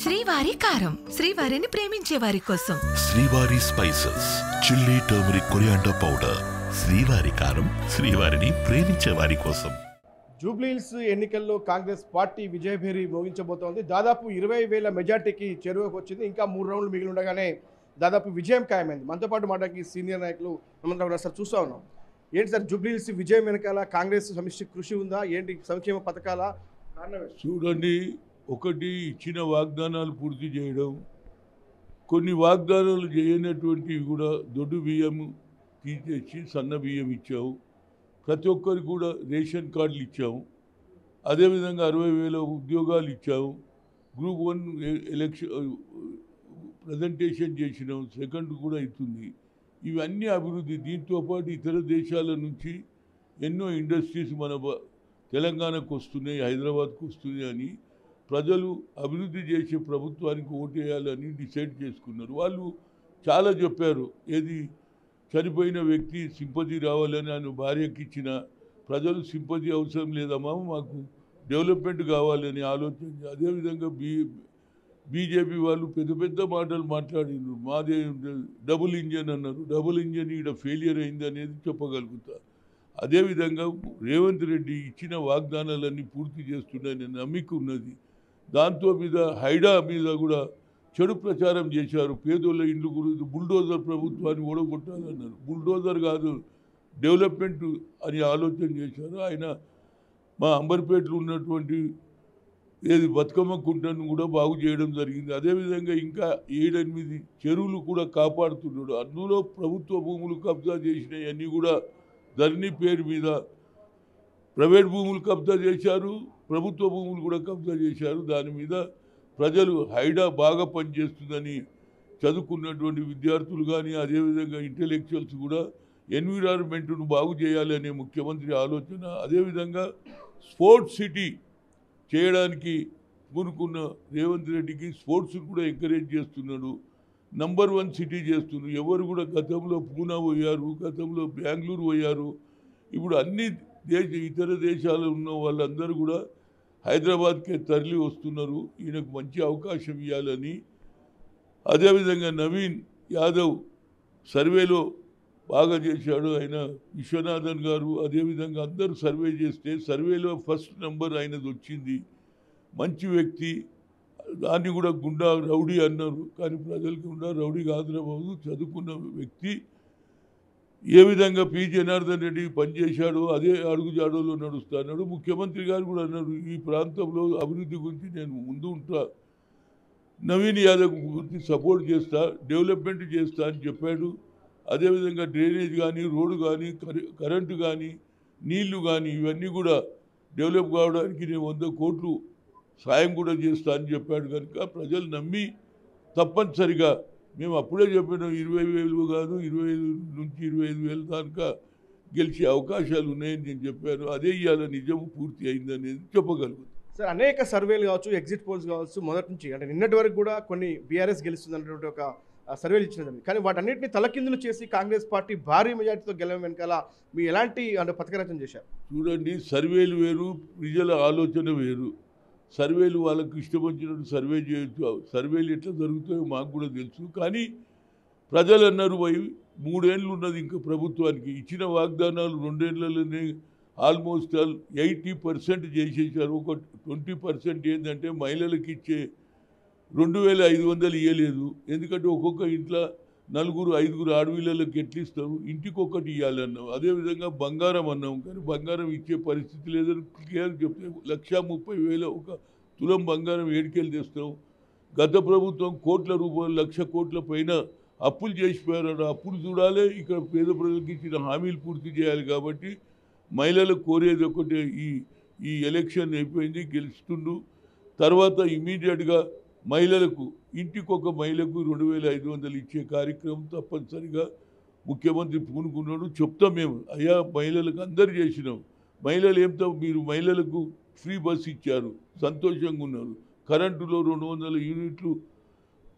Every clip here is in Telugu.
శ్రీవారి కారం, శ్రీవారిని ప్రేమించే వారి కోసం. శ్రీవారి spices, chilli turmeric coriander powder. శ్రీవారి కారం, శ్రీవారిని ప్రేమించే వారి కోసం. జూబ్లీహిల్స్ ఎన్నికల్లో కాంగ్రెస్ పార్టీ విజయభేరి మోగించబోతోంది. దాదాపు 20,000 మెజార్టీకి చేరువకు వచ్చింది. ఇంకా 3 రౌండ్లు మిగిలి ఉండగానే దాదాపు విజయం ఖాయమైంది. మనతో పాటు మాటకి సీనియర్ నాయకులు సార్ చూస్తూ ఉన్నాం. ఏంటి సార్ జూబ్లీహిల్స్ విజయం వెనకాల కాంగ్రెస్ సమిష్టి కృషి ఉందా? ఏంటి సంక్షేమ పథకాల కారణం? చూడండి, ఒకటి ఇచ్చిన వాగ్దానాలు పూర్తి చేయడం, కొన్ని వాగ్దానాలు చేయనటువంటివి కూడా దొడ్డు బియ్యం తీసేసి సన్న బియ్యం ఇచ్చావు, ప్రతి ఒక్కరికి కూడా రేషన్ కార్డులు ఇచ్చాము, అదేవిధంగా 60,000 ఉద్యోగాలు ఇచ్చాము, గ్రూప్ 1 ఎలక్షన్ ప్రజెంటేషన్ చేసినాం, సెకండ్ కూడా అవుతుంది. ఇవన్నీ అభివృద్ధి. దీంతోపాటు ఇతర దేశాల నుంచి ఎన్నో ఇండస్ట్రీస్ మన తెలంగాణకు వస్తున్నాయి, హైదరాబాద్కు వస్తున్నాయి అని ప్రజలు అభివృద్ధి చేసే ప్రభుత్వానికి ఓటేయాలని డిసైడ్ చేసుకున్నారు. వాళ్ళు చాలా చెప్పారు. ఏది చనిపోయిన వ్యక్తి సింపతి రావాలని ఆయన భార్యకి ఇచ్చిన, ప్రజలు సింపతి అవసరం లేదమ్మా, మాకు డెవలప్మెంట్ కావాలని ఆలోచన. అదేవిధంగా బీజేపీ వాళ్ళు పెద్ద పెద్ద మాటలు మాట్లాడినారు. మాదే డబుల్ ఇంజన్ అన్నారు. డబుల్ ఇంజన్ ఇక్కడ ఫెయిలియర్ అయింది అనేది చెప్పగలుగుతా. అదేవిధంగా రేవంత్ రెడ్డి ఇచ్చిన వాగ్దానాలన్నీ పూర్తి చేస్తున్నాయని నమ్మిక ఉన్నది. దాంతో మీద హైడా మీద కూడా చెడు ప్రచారం చేశారు. పేదోళ్ళ ఇండ్లు గురించి బుల్డోజర్ ప్రభుత్వాన్ని ఓడగొట్టాలన్నారు. బుల్డోజర్ కాదు, డెవలప్మెంట్ అని ఆలోచన చేశారు. ఆయన మా అంబర్పేటలో ఉన్నటువంటి ఏది బతుకమ్మ కుంటను కూడా బాగు చేయడం జరిగింది. అదేవిధంగా ఇంకా 7-8 చెరువులు కూడా కాపాడుతున్నాడు. అందులో ప్రభుత్వ భూములు కబ్జా చేసినవన్నీ కూడా ధరణి పేరు మీద ప్రైవేట్ భూములు కబ్జా చేశారు, ప్రభుత్వ భూములు కూడా కబ్జా చేశారు. దాని మీద ప్రజలు హైడా బాగా పనిచేస్తుందని చదువుకున్నటువంటి విద్యార్థులు కానీ, అదేవిధంగా ఇంటెలెక్చువల్స్ కూడా ఎన్విరాన్మెంట్ను బాగు చేయాలనే ముఖ్యమంత్రి ఆలోచన. అదేవిధంగా స్పోర్ట్స్ సిటీ చేయడానికి పూనుకున్న రేవంత్ రెడ్డికి స్పోర్ట్స్ని కూడా ఎంకరేజ్ చేస్తున్నాడు. నంబర్ 1 సిటీ చేస్తున్నారు. ఎవరు కూడా గతంలో పూనా పోయారు, గతంలో బెంగళూరు పోయారు. ఇప్పుడు అన్ని ఇతర దేశాలు ఉన్న వాళ్ళందరూ కూడా హైదరాబాద్కే తరలి వస్తున్నారు. ఈయనకు మంచి అవకాశం ఇవ్వాలని. అదేవిధంగా నవీన్ యాదవ్ సర్వేలో బాగా చేశాడు. ఆయన విశ్వనాథన్ గారు అదేవిధంగా అందరూ సర్వే చేస్తే సర్వేలో ఫస్ట్ నెంబర్ ఆయనది వచ్చింది. మంచి వ్యక్తి. దాన్ని కూడా గుండా రౌడీ అన్నారు, కానీ ప్రజలకు గుండా రౌడీ కాదురా బాబు, చదువుకున్న వ్యక్తి. ఏ విధంగా పి జనార్దన్ రెడ్డి పనిచేశాడో అదే అడుగుజాడలో నడుస్తున్నాడు. ముఖ్యమంత్రి గారు కూడా అన్నారు, ఈ ప్రాంతంలో అభివృద్ధి గురించి నేను ముందు ఉంటా, నవీన్ యాదవ్ గురించి సపోర్ట్ చేస్తా, డెవలప్మెంట్ చేస్తా అని చెప్పాడు. అదేవిధంగా డ్రైనేజ్ కానీ, రోడ్డు కానీ, కరెంటు కానీ, నీళ్లు కానీ ఇవన్నీ కూడా డెవలప్ కావడానికి నేను 100 కోట్లు సాయం కూడా చేస్తా అని చెప్పాడు. కనుక ప్రజలు నమ్మి తప్పనిసరిగా మేము అప్పుడే చెప్పినాం 20,000 కాదు 20,000 నుంచి 25,000 దాకా గెలిచే అవకాశాలు ఉన్నాయని నేను చెప్పాను. అదే ఇవాళ నిజం పూర్తి అయిందనేది చెప్పగలుగుతాను. సార్ అనేక సర్వేలు కావచ్చు, ఎగ్జిట్ పోల్స్ కావచ్చు, మొదటి నుంచి అంటే నిన్నటి వరకు కూడా కొన్ని బీఆర్ఎస్ గెలుస్తుంది అన్నటువంటి ఒక సర్వేలు ఇచ్చినది. కానీ వాటన్నిటిని తలకిందులు చేసి కాంగ్రెస్ పార్టీ భారీ మెజార్టీతో గెలవడం వెనకాల మీ ఎలాంటి అంటే పథకరచన చేశారు? చూడండి, సర్వేలు వేరు, ప్రజల ఆలోచన వేరు. సర్వేలు వాళ్ళకు ఇష్టం వచ్చినట్టు సర్వే చేయొచ్చు. సర్వేలు ఎట్లా జరుగుతాయో మాకు కూడా తెలుసు. కానీ ప్రజలు అన్నారు 3 ఏళ్ళు ఉన్నది ఇంకా ప్రభుత్వానికి. ఇచ్చిన వాగ్దానాలు 2 ఏళ్లలోనే ఆల్మోస్ట్ 80% చేసేసారు. ఒక 20% ఏంటంటే మహిళలకు ఇచ్చే 2,500 ఇవ్వలేదు. ఎందుకంటే ఒక్కొక్క ఇంట్లో 4-5 ఆడపిల్లలకు ఎట్లా ఇస్తాము, ఇంటికి ఒకటి ఇవ్వాలన్నాం. అదేవిధంగా బంగారం అన్నాం, కానీ బంగారం ఇచ్చే పరిస్థితి లేదని క్లియర్ చెప్తే 1,30,000 ఒక తులం బంగారం ఏడికెళ్ళి తెస్తాం. గత ప్రభుత్వం కోట్ల రూపాయలు 1,00,000 కోట్ల పైన అప్పులు చేసిపోయారు. అప్పులు చూడాలి, ఇక్కడ పేద ప్రజలకు ఇచ్చిన హామీలు పూర్తి చేయాలి. కాబట్టి మహిళలకు కోరేది ఒకటి, ఈ ఎలక్షన్ అయిపోయింది, గెలుస్తుండు. తర్వాత ఇమీడియట్గా మహిళలకు ఇంటికి ఒక మహిళకు 2,500 ఇచ్చే కార్యక్రమం తప్పనిసరిగా ముఖ్యమంత్రి పూనుకున్నాడు. చెప్తాం మేము, అయ్యా మహిళలకు అందరు చేసినాం. మహిళలు ఏమిటో మీరు మహిళలకు ఫ్రీ బస్ ఇచ్చారు, సంతోషంగా ఉన్నారు. కరెంటులో 200 యూనిట్లు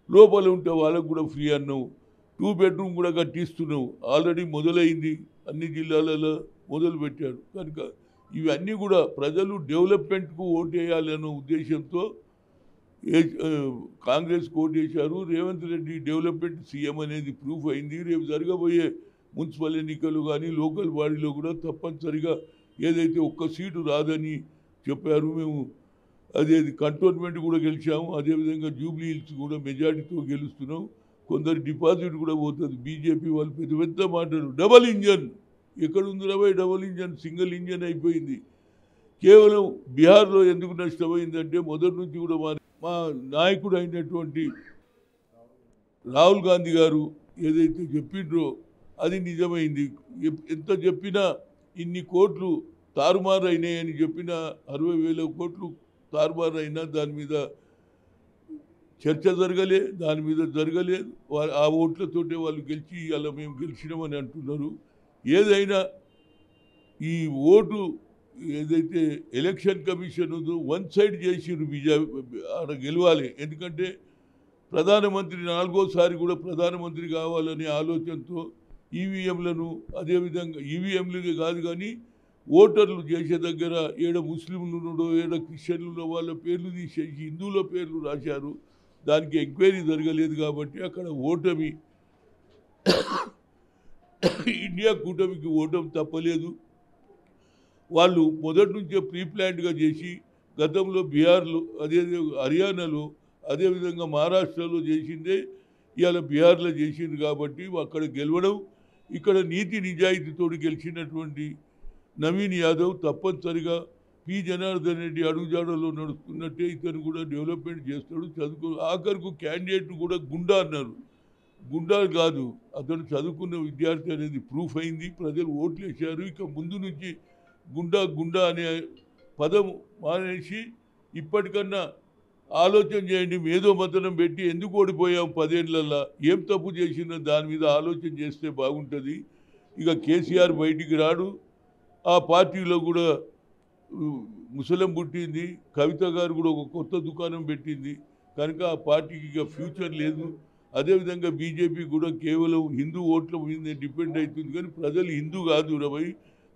లోపల ఉంటే వాళ్ళకు కూడా ఫ్రీ అన్నావు. 2 బెడ్రూమ్ కూడా కట్టిస్తున్నావు. ఆల్రెడీ మొదలైంది, అన్ని జిల్లాలలో మొదలుపెట్టాడు. కనుక ఇవన్నీ కూడా ప్రజలు డెవలప్మెంట్కు ఓటు వేయాలనే ఉద్దేశంతో కాంగ్రెస్ కోటేశారు. రేవంత్ రెడ్డి డెవలప్మెంట్ సీఎం అనేది ప్రూఫ్ అయింది. రేపు జరగబోయే మున్సిపల్ ఎన్నికలు కానీ లోకల్ బాడీలో కూడా తప్పనిసరిగా ఏదైతే ఒక్క సీటు రాదని చెప్పారు, మేము అదే కంటోన్మెంట్ కూడా గెలిచాము. అదేవిధంగా జూబ్లీ హిల్స్ కూడా మెజారిటీతో గెలుస్తున్నాం. కొందరు డిపాజిట్ కూడా పోతుంది. బీజేపీ వాళ్ళు పెద్ద పెద్ద మాటలు. డబల్ ఇంజన్ ఎక్కడుంది రాబోయే? డబల్ ఇంజన్ సింగిల్ ఇంజన్ అయిపోయింది. కేవలం బీహార్లో ఎందుకు నష్టమైందంటే మొదటి నుంచి కూడా మా నాయకుడు అయినటువంటి రాహుల్ గాంధీ గారు ఏదైతే చెప్పిండ్రో అది నిజమైంది. ఎంత చెప్పినా ఇన్ని కోట్లు తారుమారు అయినాయని చెప్పినా 60,000 కోట్లు తారుమారు అయినా దాని మీద చర్చ జరగలే, దాని మీద జరగలేదు. ఆ ఓట్లతోటే వాళ్ళు గెలిచి అలా మేము గెలిచినామని అంటున్నారు. ఏదైనా ఈ ఓటు ఏదైతే ఎలక్షన్ కమిషన్ ఉందో వన్ సైడ్ చేసిరు. ఆడ గెలవాలి. ఎందుకంటే ప్రధానమంత్రి 4వ సారి కూడా ప్రధానమంత్రి కావాలనే ఆలోచనతో ఈవీఎంలను అదేవిధంగా ఈవీఎంలుగా కాదు కానీ ఓటర్లు చేసే దగ్గర ఏడ ముస్లింలు ఉన్నాడో ఏడ క్రిస్టియన్లు ఉన్న వాళ్ళ పేర్లు తీసేసి హిందువుల పేర్లు రాశారు. దానికి ఎంక్వైరీ జరగలేదు కాబట్టి అక్కడ ఓటమి ఇండియా కూటమికి ఓటమి తప్పలేదు. వాళ్ళు మొదటి నుంచే ప్రీ ప్లాన్డ్గా చేసి గతంలో బీహార్లో అదే హర్యానాలో అదేవిధంగా మహారాష్ట్రలో చేసిందే ఇవాళ బీహార్లో చేసింది కాబట్టి అక్కడ గెలవడం, ఇక్కడ నీతి నిజాయితీతో గెలిచినటువంటి నవీన్ యాదవ్ తప్పనిసరిగా పి జనార్దన్ రెడ్డి అడుగుజాడలో నడుస్తున్నట్టే ఇతను కూడా డెవలప్మెంట్ చేస్తాడు. ఆఖరుకు క్యాండిడేట్ కూడా గుండా అన్నారు. గుండా కాదు, అతను చదువుకున్న విద్యార్థి అనేది ప్రూఫ్ అయింది. ప్రజలు ఓట్లు వేశారు. ఇక ముందు నుంచి గుండా అనే పదం మానేసి ఇప్పటికన్నా ఆలోచన చేయండి. మేధో మతనం పెట్టి ఎందుకు ఓడిపోయాం 10 ఏళ్లలో, ఏం తప్పు చేసిందో దాని మీద ఆలోచన చేస్తే బాగుంటుంది. ఇక కేసీఆర్ బయటికి రాడు. ఆ పార్టీలో కూడా ముసలం పుట్టింది. కవిత గారు కూడా ఒక కొత్త దుకాణం పెట్టింది. కనుక ఆ పార్టీకి ఇక ఫ్యూచర్ లేదు. అదేవిధంగా బీజేపీ కూడా కేవలం హిందూ ఓట్ల మీద డిపెండ్ అవుతుంది. కానీ ప్రజలు హిందూ కాదు రవై,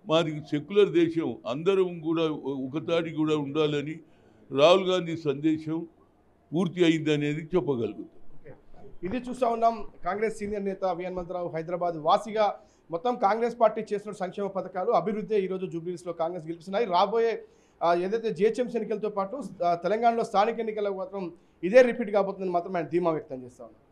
మాది సెక్యులర్ దేశం, అందరం కూడా ఒకతాటి కూడా ఉండాలని రాహుల్ గాంధీ సందేశం పూర్తి అయిందనేది చెప్పగలుగుతాం. ఇది చూస్తూ ఉన్నాం. కాంగ్రెస్ సీనియర్ నేత వి హనుమంతరావు హైదరాబాద్ వాసిగా మొత్తం కాంగ్రెస్ పార్టీ చేసిన సంక్షేమ పథకాలు అభివృద్ధి ఈరోజు జూబ్లీహిల్స్లో కాంగ్రెస్ గెలిపిస్తున్నాయి. రాబోయే ఏదైతే జిహెచ్ఎంసీ ఎన్నికలతో పాటు తెలంగాణలో స్థానిక ఎన్నికలకు మాత్రం ఇదే రిపీట్ కాబోతుందని మాత్రం ఆయన ధీమా వ్యక్తం చేస్తా ఉన్నారు.